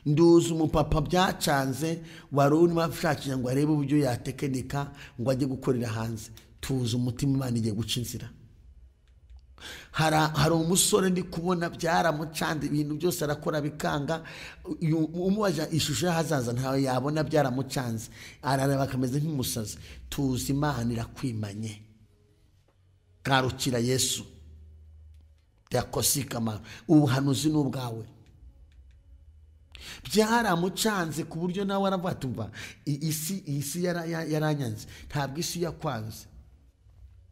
Nduzi umupapa byacanze waruni mafashakira ngo arebe uburyo yatekenika ngo ajye gukorera hanze. Tuzi umutima Imana igiye guca inzira. Hari umusore ndi kubona byaramucanze ibintu byose arakora bikanga. Umubaza ishusho y'ahazaza ntawe yabona byaramucanze, arareba akameze nk'umusazi. Tuzi Imana irakwimanye. Garukira Yesu. Yakosikama ubuhanuzi n'ubwawe. Byaramucanze ku buryo nawe aravuga isi yaranyanze, ntabwo isi yakwanze.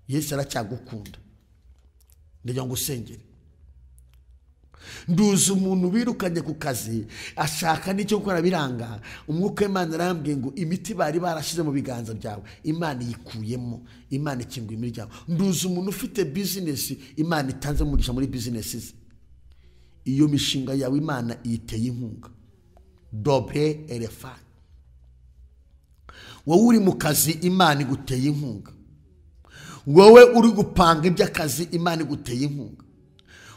Yesu aracyagukunda. Ndajya ngusengera. Nduzi umuntu birukanye ku kazi ashaka n'icyo gukora biranga. Umwuka w'Imana arambwiye ngo imiti bari barashize mu biganza byawe Imana yikuyemo, Imana ikinguye imiryango. Nduzi umuntu ufite business Imana itanze umugisha muri business ze. Iyo mishinga yawe Imana yiteye inkunga. Dobe elefa. Wowe uri mu kazi Imana iguteye inkunga. Wowe uri gupanga iby'akazi Imana iguteye inkunga.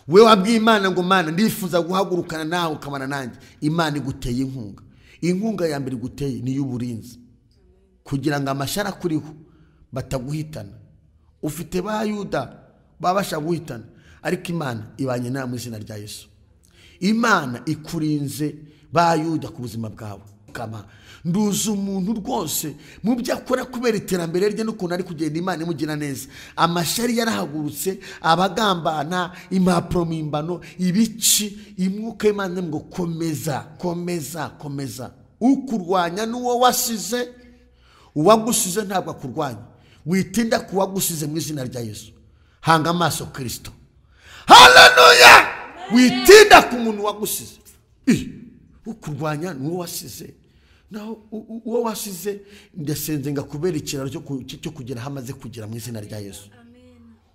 Wewe wabwiye Imana ngo Mana ndifuza guhagurukana nawe ukamana nanjye, Imana iguteye inkunga. Inkunga ya mbere iguteye ni y'uburinzi kugira ngo amashara kuriho bataguhitana. Ufite ba Yuda babasha guhitana ariko Imana ibanye nawe mu izina rya Yesu. Imana ikurinze ba Yuda ku buzima bwawe. Kama nduzi umuntu rwose mu byo akora kubera iterambere rye n'ukuntu ari kugenda Imana imugira neza. Amashari yarahagurutse, abagambana, impapuro mimbano, ibici. Imwuka Imana ngo komeza. Ukurwanya n'uwo wasize, uwagusize ntabwo akurwanya. Witinda kuwagusize mu izina rya Yesu. Hanga amaso Kristo. Haleluya! Witinda ku muntu wagusize. Ukurwanya n'uwo wasize. Naho uwo wasize ndasenze ngakubera ikiraro cyo kugera hamaze kugira mu izina rya Yesu.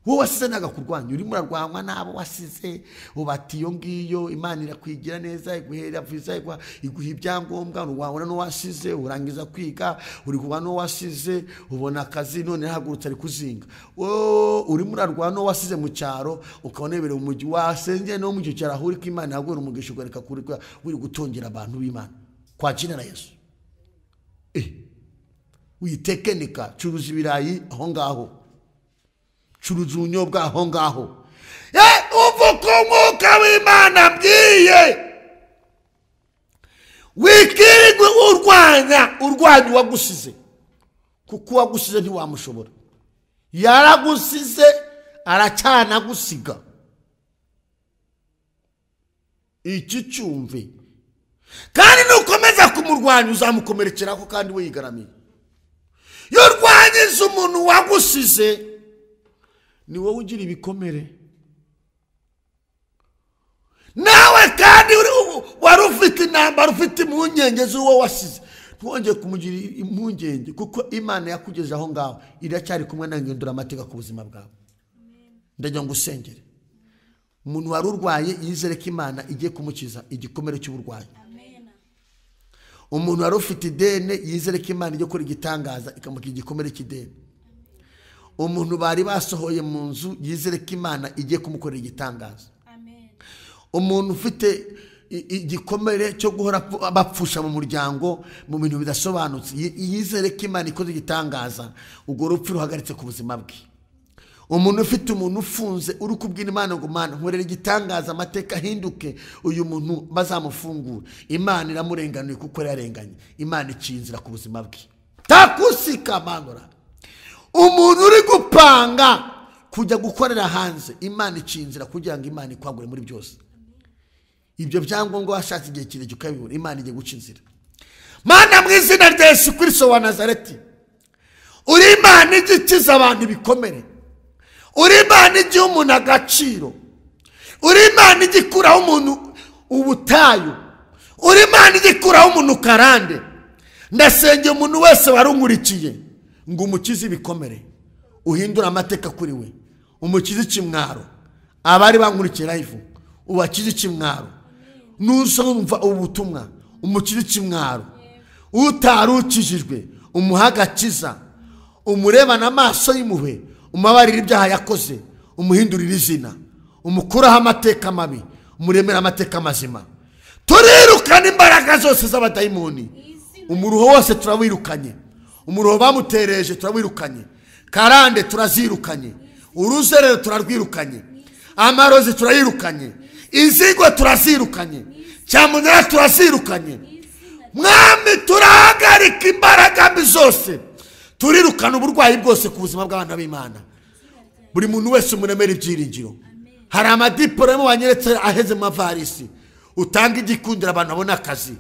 Wowe wasize nagakurwanya, uri murarwanywa nabo wasize. Ubati iyo ngiyo Imana irakwigira neza, iguhera visa, iguha ibyangombwa. Wabona no wasize urangiza kwiga, uri kubana no wasize ubona akazi none hagurutse ari kuzinga. Uri murarwana no wasize mu cyaro ukabonebere umujyi wasenge no mu cyo cyaro ahuri ko Imana yagwera umugisha ugareka kuri uri gutongera abantu b'Imana kwa jina la Yesu. witekenika, curuza ibirayi aho ngaho, curuza ubunyobwa aho ngaho. Uvuga umwuka w'Imana mbwiye, wikirirwe urwanya uwagusize, kuko uwagusize ntiwamushobora. Yaragusize aracyanagusiga. Iki cyumve, kandi nukomeza kumurwanya uzamukomerekeraho kandi we yigaramiye. Iyo urwanyije umuntu wagusize, ni wowe ugira ibikomere. Nawe kandi wari ufite intambara, ufite impungenge z'uwo wasize, ntuwongeye kumugira impungenge, kuko Imana yakugejeje aho ngaho iracyari kumwe nawe, ngindura amateka ku buzima bwawe. Ndagira ngo usengere umuntu wari urwaye, yizere ko Imana igiye kumukiza igikomere cy'uburwayi. Umuntu wari ufite ideni, yizere ko Imana igiye gukora igitangaza ikamukiza igikomere cy'ideni. Umuntu bari basohoye mu nzu, yizere ko Imana igiye kumukorera igitangaza. Umuntu ufite igikomere cyo guhora bapfusha mu muryango mu bintu bidasobanutse, yizere ko Imana ikoze igitangaza, ubwo rupfu ruhagaritse ku buzima bwe. Umuntu ufite umuntu ufunze, uri kubwira Imana ngo Mana nkorera igitangaza, amateka ahinduke, uyu muntu bazamufungura. Imana iramurenganuye kuko yarenganye. Imana iciye inzira ku buzima bwe. Takusika manora. Umuntu uri gupanga kujya gukorera hanze, Imana iciye inzira kugira ngo Imana ikwagure muri byose. Ibyo byangombwa washatse igihe kirekire ukabibura, Imana igiye guca inzira. Mana mu izina rya Yesu Kristo wa Nazareti, uri Imana igikiza abantu ibikomere, uri Imana igiha umuntu agaciro, uri Imana igikuraho umuntu ubutayu, uri Imana igikuraho umuntu karande. Ndasengeye umuntu wese warungurikiye ngo umukize ibikomere, uhindura amateka kuri we, umukize ikimwaro. Abari bankurikiye live ubakize ikimwaro, nuzumva ubutumwa umukize ikimwaro. Utarukijijwe umuhagakiza, umurebana amaso y'impuhwe, umubabarira ibyaha yakoze, umuhindurira izina, umukuraho amateka mabi, umuremera amateka mazima. Turirukana imbaraga zose z'abadayimoni. Umuruho wose turawirukanye, umuruho bamutereje turawirukanye, karande turazirukanye, uruzerero turarwirukanye, amarozi turayirukanye, inzigo turazirukanye, cyamunara turazirukanye. Mwami turahagarika imbaraga mbi zose, turirukana uburwayi bwose ku buzima bw'abana b'Imana. Buri muntu wese umuremera ibyiringiro. Hari amadiporome wanyeretse aheze mu mavarisi, utanga igikundira abantu babona akazi,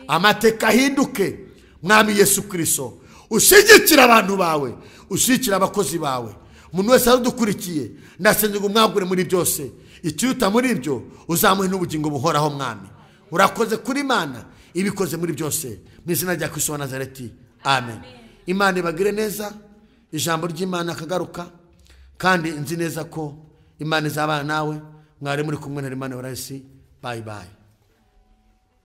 amateka ahinduke. Mwami Yesu Kristo, ushigikira abantu bawe, ushigikira abakozi bawe. Umuntu wese adukurikiye, ndasenze ngo mwagure muri byose, ikiruta muri ibyo uzamuhe n'ubugingo buhoraho. Mwami urakoze kuri Imana ibikoze muri byose, mu izina rya Kristo wa Nazareti, amen. Imana ibagire neza, ijambo ry'Imana akagaruka, kandi nzi neza ko Imana izabana nawe. Mwari muri kumwe na Imana wellars. Bye bye.